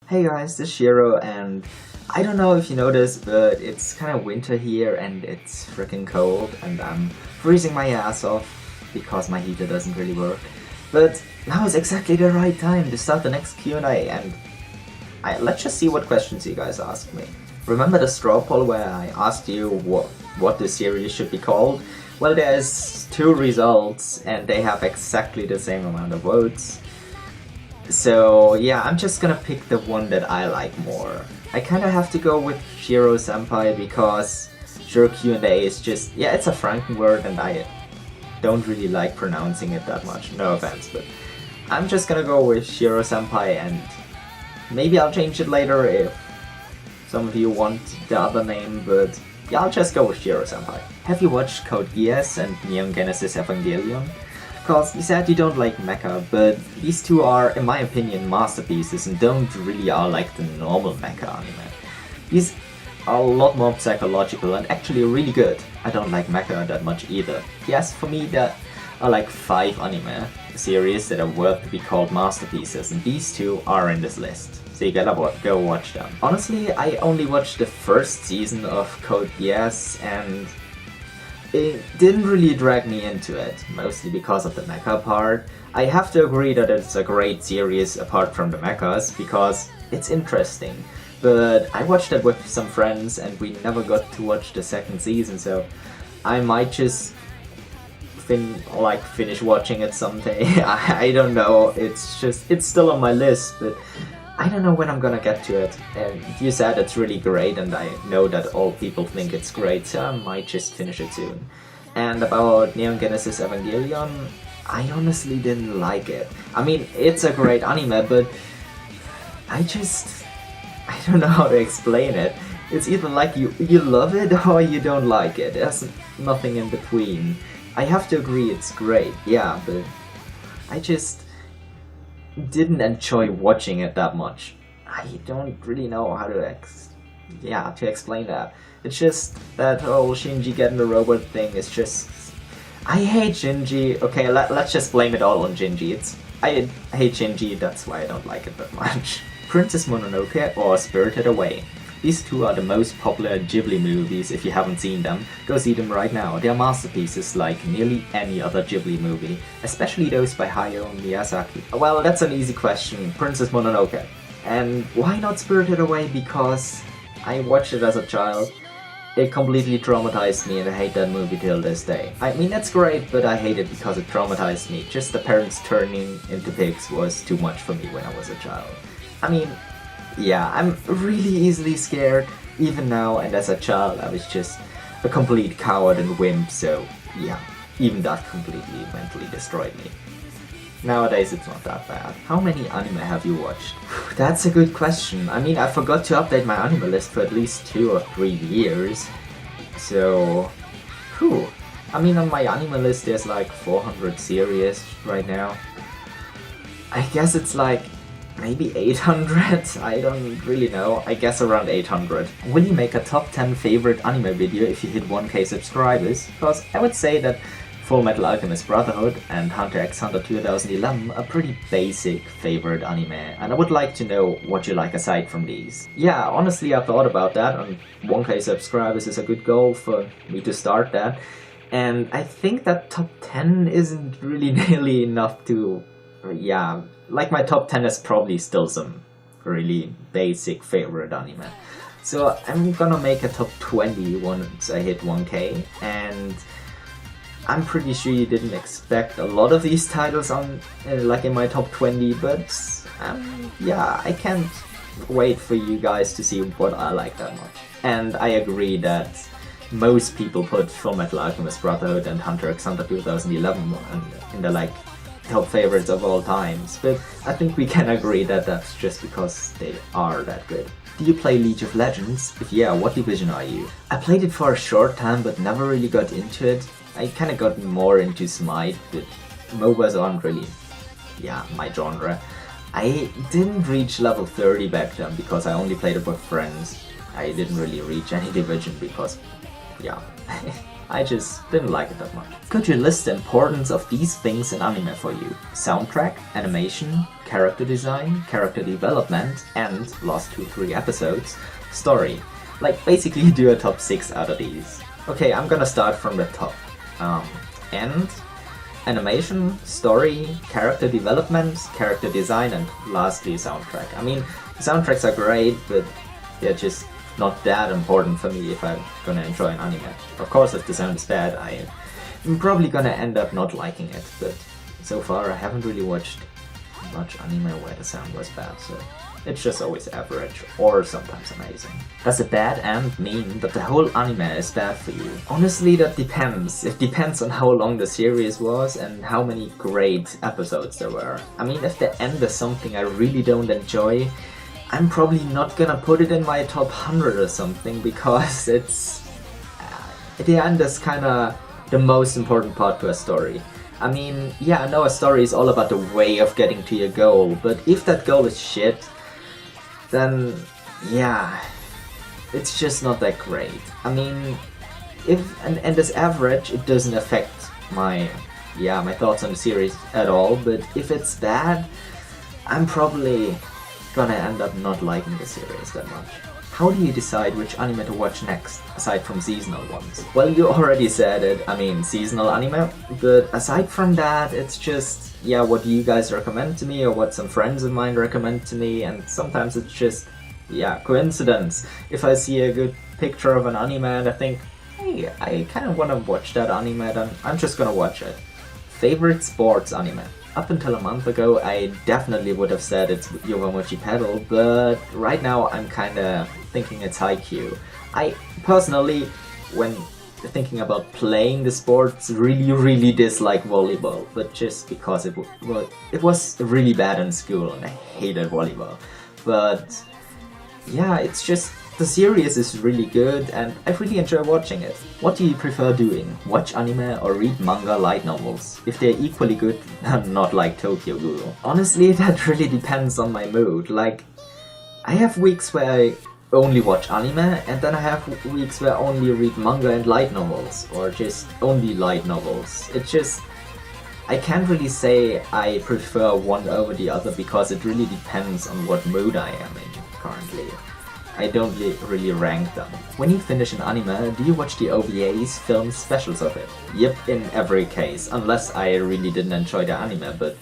Hey guys, this is Shiro, and I don't know if you noticed, but it's kind of winter here and it's freaking cold and I'm freezing my ass off because my heater doesn't really work. But now is exactly the right time to start the next Q&A, and let's just see what questions you guys asked me. Remember the straw poll where I asked you what the series should be called? Well, there's two results and they have exactly the same amount of votes. So yeah, I'm just gonna pick the one that I like more. I kinda have to go with Shiro Senpai because Shiro Q&A is just, yeah, it's a Franken word and I don't really like pronouncing it that much, no offense, but I'm just gonna go with Shiro Senpai, and maybe I'll change it later if some of you want the other name, but yeah, I'll just go with Shiro Senpai. Have you watched Code Geass and Neon Genesis Evangelion? Because you said you don't like mecha, but these two are, in my opinion, masterpieces and don't really are like the normal mecha anime. These are a lot more psychological and actually really good. I don't like mecha that much either. Yes, for me there are like 5 anime series that are worth to be called masterpieces, and these two are in this list. So you gotta go watch them. Honestly, I only watched the first season of Code Geass and it didn't really drag me into it, mostly because of the mecha part. I have to agree that it's a great series apart from the mechas, because it's interesting. But I watched it with some friends and we never got to watch the second season, so I might just finish watching it someday. I don't know, it's still on my list, but I don't know when I'm gonna get to it. And you said it's really great, and I know that all people think it's great, so I might just finish it soon. And about Neon Genesis Evangelion, I honestly didn't like it. I mean, it's a great anime, but I don't know how to explain it. It's either like you love it or you don't like it. There's nothing in between. I have to agree it's great, yeah, but I just didn't enjoy watching it that much. I don't really know how to explain that. It's just that whole Shinji getting the robot thing is just... I hate Shinji. Okay, let's just blame it all on Shinji. I hate Shinji, that's why I don't like it that much. Princess Mononoke or Spirited Away. These two are the most popular Ghibli movies. If you haven't seen them, go see them right now. They are masterpieces like nearly any other Ghibli movie, especially those by Hayao Miyazaki. Well, that's an easy question. Princess Mononoke. And why not Spirited Away? Because I watched it as a child. It completely traumatized me and I hate that movie till this day. I mean, it's great, but I hate it because it traumatized me. Just the parents turning into pigs was too much for me when I was a child. I mean, yeah, I'm really easily scared, even now, and as a child I was just a complete coward and wimp, so yeah, even that completely mentally destroyed me. Nowadays it's not that bad. How many anime have you watched? That's a good question. I mean, I forgot to update my anime list for at least 2 or 3 years, so... I mean, on my anime list there's like 400 series right now. I guess it's like maybe 800? I don't really know. I guess around 800. Will you make a top 10 favorite anime video if you hit 1k subscribers? Because I would say that Full Metal Alchemist Brotherhood and Hunter x Hunter 2011 are pretty basic favorite anime, and I would like to know what you like aside from these. Yeah, honestly I thought about that, and 1k subscribers is a good goal for me to start that. And I think that top 10 isn't really nearly enough to... yeah, like my top 10 is probably still some really basic favorite anime. So I'm gonna make a top 20 once I hit 1k, and I'm pretty sure you didn't expect a lot of these titles on like in my top 20, but yeah, I can't wait for you guys to see what I like that much. And I agree that most people put Full Metal Alchemist Brotherhood and Hunter x Hunter 2011 in the like top favorites of all times, but I think we can agree that that's just because they are that good. Do you play League of Legends? If yeah, what division are you? I played it for a short time but never really got into it. I kinda got more into Smite, but MOBAs aren't really, yeah, my genre. I didn't reach level 30 back then because I only played it with friends. I didn't really reach any division because, yeah, I just didn't like it that much. Could you list the importance of these things in anime for you? Soundtrack, animation, character design, character development, and, last 2-3 episodes, story. Like, basically do a top 6 out of these. Okay, I'm gonna start from the top. And animation, story, character development, character design, and lastly soundtrack. I mean, soundtracks are great, but they're just not that important for me if I'm gonna enjoy an anime. Of course, if the sound is bad, I'm probably gonna end up not liking it, but so far I haven't really watched much anime where the sound was bad, so it's just always average, or sometimes amazing. Does a bad end mean that the whole anime is bad for you? Honestly, that depends. It depends on how long the series was and how many great episodes there were. I mean, if the end is something I really don't enjoy, I'm probably not gonna put it in my top 100 or something, because it's... the end is kinda the most important part to a story. I mean, yeah, I know a story is all about the way of getting to your goal, but if that goal is shit, then yeah, it's just not that great. I mean, if an end is average, it doesn't affect my thoughts on the series at all, but if it's bad, I'm probably gonna end up not liking the series that much. How do you decide which anime to watch next, aside from seasonal ones? Well, you already said it, I mean seasonal anime, but aside from that, it's just, yeah, what do you guys recommend to me, or what some friends of mine recommend to me, and sometimes it's just, yeah, coincidence. If I see a good picture of an anime and I think, hey, I kind of want to watch that anime, then I'm just gonna watch it. Favorite sports anime? Up until a month ago, I definitely would have said it's Yowamushi Pedal, but right now I'm kinda thinking it's Haikyuu. I personally, when thinking about playing the sports, really dislike volleyball, but just because it was really bad in school and I hated volleyball. But yeah, it's just, the series is really good and I really enjoy watching it. What do you prefer doing? Watch anime or read manga light novels? If they're equally good, not like Tokyo Ghoul. Honestly, that really depends on my mood. Like, I have weeks where I only watch anime, and then I have weeks where I only read manga and light novels, or just only light novels. It just, I can't really say I prefer one over the other because it really depends on what mood I am in currently. I don't really rank them. When you finish an anime, do you watch the OVAs, films, specials of it? Yep, in every case, unless I really didn't enjoy the anime, but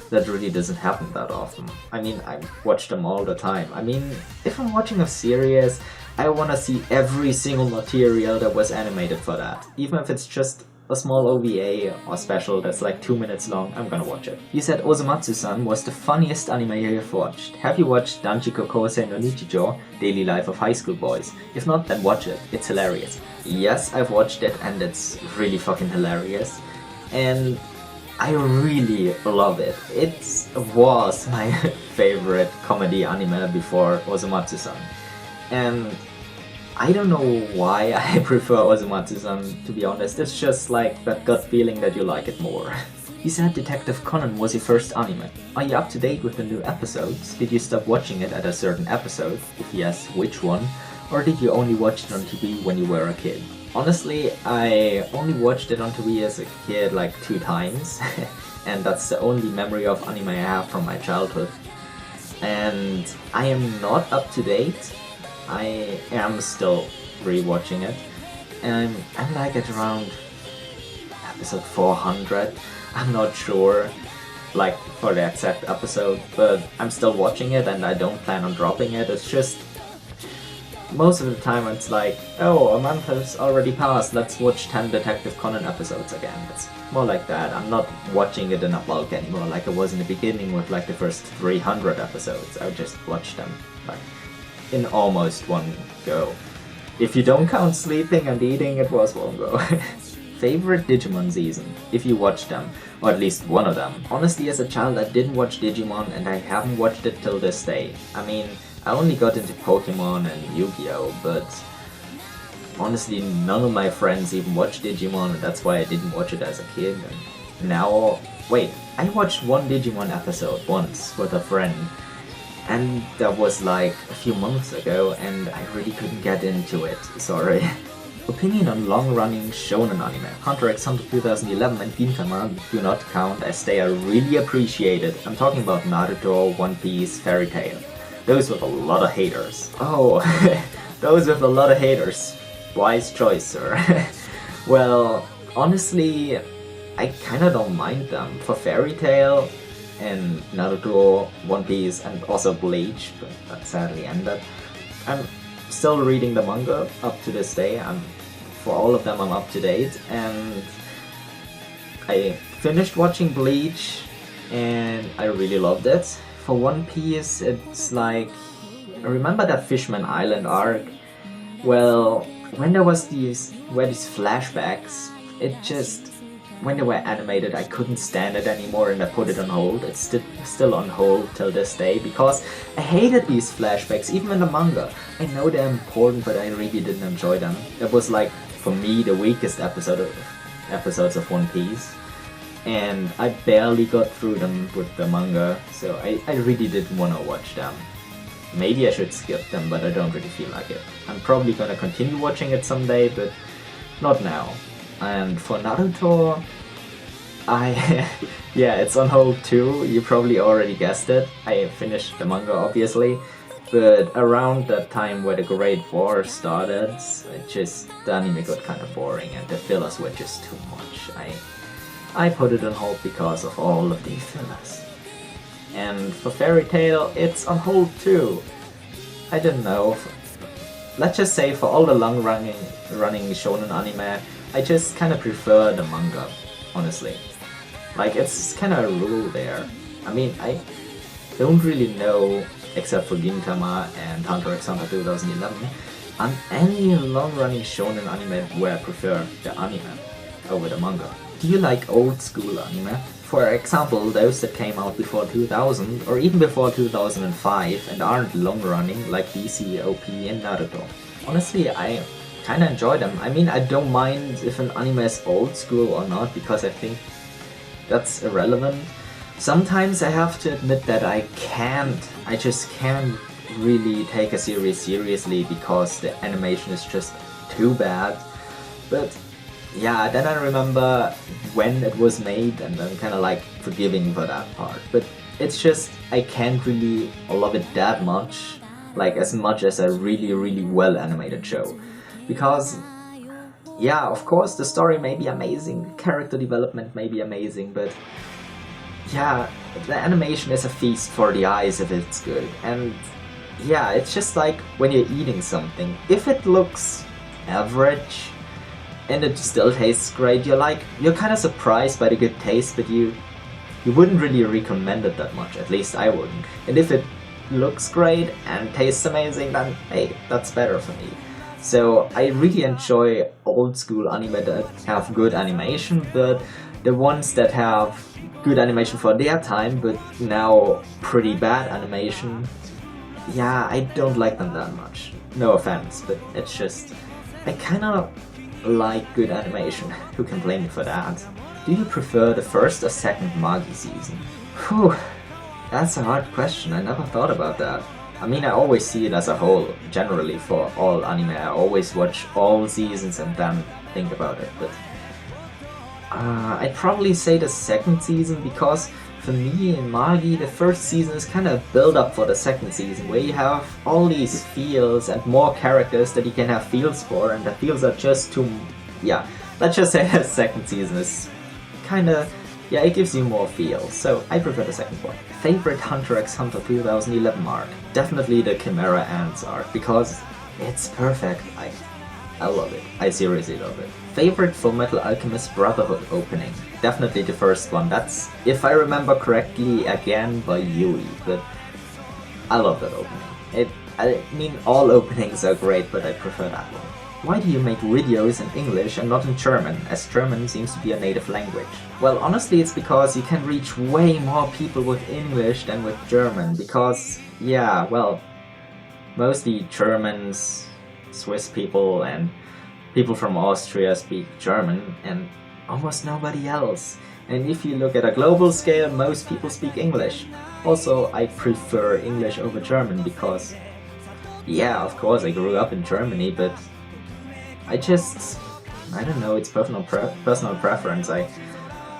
that really doesn't happen that often. I mean, I watch them all the time. I mean, if I'm watching a series, I wanna see every single material that was animated for that. Even if it's just a small OVA or special that's like 2 minutes long, I'm gonna watch it. You said Osamatsu-san was the funniest anime you have watched. Have you watched Danjiko Kousei no Nichijou, Daily Life of High School Boys? If not, then watch it. It's hilarious. Yes, I've watched it and it's really fucking hilarious. And I really love it. It was my favorite comedy anime before Osamatsu-san. And I don't know why I prefer Osamatsu-san, to be honest. It's just like that gut feeling that you like it more. You said Detective Conan was your first anime. Are you up to date with the new episodes? Did you stop watching it at a certain episode? If yes, which one? Or did you only watch it on TV when you were a kid? Honestly, I only watched it on TV as a kid like 2 times. And that's the only memory of anime I have from my childhood. And I am not up to date. I am still rewatching it, and I'm like at around episode 400. I'm not sure, like, for the exact episode, but I'm still watching it and I don't plan on dropping it. It's just, most of the time it's like, oh, a month has already passed, let's watch 10 Detective Conan episodes again. It's more like that. I'm not watching it in a bulk anymore like I was in the beginning with like the first 300 episodes. I just watched them like in almost one go. If you don't count sleeping and eating, it was one go. Favorite Digimon season, if you watched them, or at least one of them. Honestly, as a child I didn't watch Digimon and I haven't watched it till this day. I mean, I only got into Pokemon and Yu-Gi-Oh, but honestly none of my friends even watched Digimon, and that's why I didn't watch it as a kid. And now, wait, I watched one Digimon episode once with a friend, and that was like a few months ago, and I really couldn't get into it, sorry. Opinion on long-running shounen anime. Hunter x Hunter 2011 and Gintama do not count as they are really appreciated. I'm talking about Naruto, One Piece, Fairy Tail. Those with a lot of haters. Oh, those with a lot of haters. Wise choice, sir. Well, honestly, I kinda don't mind them. For Fairy Tail and Naruto, One Piece, and also Bleach, but that sadly ended. I'm still reading the manga up to this day. For all of them I'm up to date, and I finished watching Bleach and I really loved it. For One Piece, it's like, remember that Fishman Island arc? Well, when there was these flashbacks, it just, when they were animated, I couldn't stand it anymore and I put it on hold. It's still on hold till this day because I hated these flashbacks, even in the manga. I know they're important, but I really didn't enjoy them. It was like, for me, the weakest episodes of One Piece. And I barely got through them with the manga, so I really didn't want to watch them. Maybe I should skip them, but I don't really feel like it. I'm probably gonna continue watching it someday, but not now. And for Naruto, yeah, it's on hold too. You probably already guessed it. I finished the manga, obviously, but around that time where the Great War started, the anime got kind of boring and the fillers were just too much. I put it on hold because of all of these fillers. And for Fairy Tail, it's on hold too. I don't know. Let's just say for all the long-running shonen anime, I just kind of prefer the manga, honestly. Like, it's kind of a rule there. I mean, I don't really know, except for Gintama and Hunter x Hunter 2011, on any long-running shonen anime where I prefer the anime over the manga. Do you like old school anime? For example, those that came out before 2000 or even before 2005 and aren't long-running like DC, OP and Naruto. Honestly, I kinda enjoy them. I mean, I don't mind if an anime is old school or not because I think that's irrelevant. Sometimes I have to admit that I just can't really take a series seriously because the animation is just too bad. But yeah, then I remember when it was made and I'm kinda like forgiving for that part. But it's just, I can't really love it that much, like as much as a really, really well animated show. Because, yeah, of course the story may be amazing, character development may be amazing, but yeah, the animation is a feast for the eyes if it's good. And yeah, it's just like when you're eating something. If it looks average and it still tastes great, you're kind of surprised by the good taste, but you wouldn't really recommend it that much, at least I wouldn't. And if it looks great and tastes amazing, then hey, that's better for me. So I really enjoy old school anime that have good animation, but the ones that have good animation for their time, but now pretty bad animation, yeah, I don't like them that much. No offense, but it's just, I kinda like good animation. Who can blame me for that? Do you prefer the first or second Magi season? Whew, that's a hard question. I never thought about that. I mean, I always see it as a whole. Generally, for all anime, I always watch all seasons and then think about it. But I'd probably say the second season because for me in Magi, the first season is kind of build up for the second season, where you have all these feels and more characters that you can have feels for, and the feels are just too, yeah, let's just say the second season is kind of, yeah, it gives you more feels, so I prefer the second one. Favorite Hunter x Hunter 2011 arc? Definitely the Chimera Ants arc, because it's perfect. I love it. I seriously love it. Favorite Fullmetal Alchemist Brotherhood opening? Definitely the first one. That's, if I remember correctly, again by Yui, but I love that opening. I mean, all openings are great, but I prefer that one. Why do you make videos in English and not in German, as German seems to be a native language? Well, honestly, it's because you can reach way more people with English than with German, because, yeah, well, mostly Germans, Swiss people, and people from Austria speak German, and almost nobody else. And if you look at a global scale, most people speak English. Also, I prefer English over German because, yeah, of course, I grew up in Germany, but I don't know, it's personal preference. I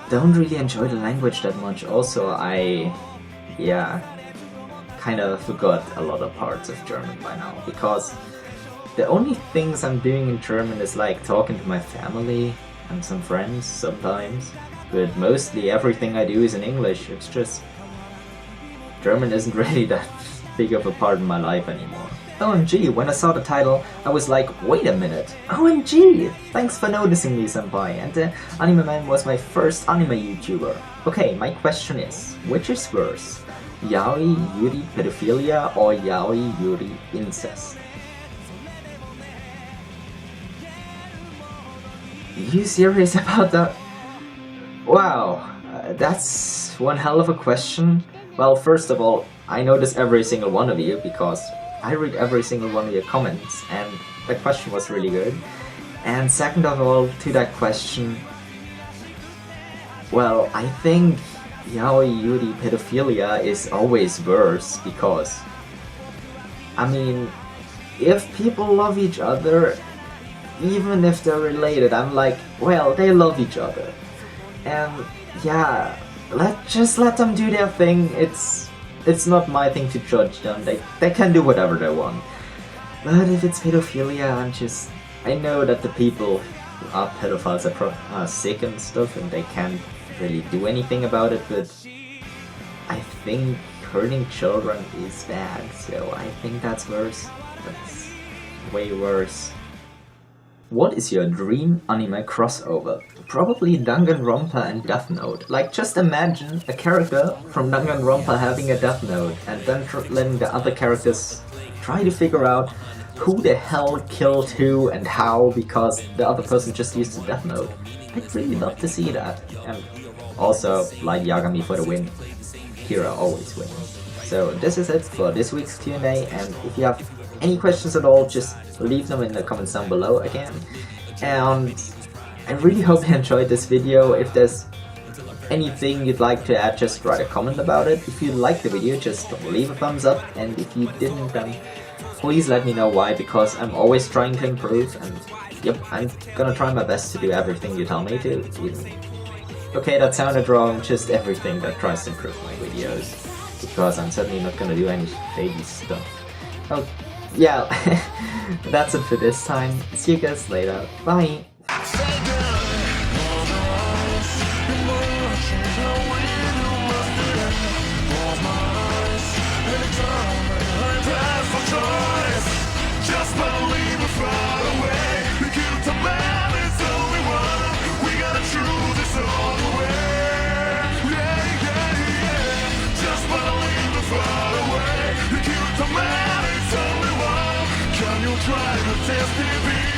don't really enjoy the language that much. Also, yeah, kind of forgot a lot of parts of German by now, because the only things I'm doing in German is like talking to my family and some friends sometimes, but mostly everything I do is in English. It's just German isn't really that big of a part of my life anymore. OMG, when I saw the title, I was like, wait a minute, OMG! Thanks for noticing me, Senpai, and the Anime Man was my first anime YouTuber. Okay, my question is, which is worse? Yaoi Yuri pedophilia or Yaoi Yuri incest? You serious about that? Wow, that's one hell of a question. Well, first of all, I notice every single one of you because I read every single one of your comments, and the question was really good. And second of all, to that question, well, I think Yaoi Yuri pedophilia is always worse because, I mean, if people love each other, even if they're related, I'm like, well, they love each other. And yeah, just let them do their thing. It's not my thing to judge them. They can do whatever they want. But if it's pedophilia, I know that the people who are pedophiles are sick and stuff, and they can't really do anything about it, but I think hurting children is bad, so I think that's worse. That's way worse. What is your dream anime crossover? Probably Danganronpa and Death Note. Like, just imagine a character from Danganronpa having a Death Note, and then letting the other characters try to figure out who the hell killed who and how, because the other person just used the Death Note. I'd really love to see that. And also, Light Yagami for the win. Kira always wins. So this is it for this week's Q&A, and if you have any questions at all, just leave them in the comments down below again. And I really hope you enjoyed this video. If there's anything you'd like to add, just write a comment about it. If you liked the video, just leave a thumbs up, and if you didn't, then please let me know why, because I'm always trying to improve, and yep, I'm gonna try my best to do everything you tell me to. Okay, that sounded wrong, just everything that tries to improve my videos, because I'm certainly not gonna do any shady stuff. Oh, yeah, that's it for this time. See you guys later. Bye! Try to test me.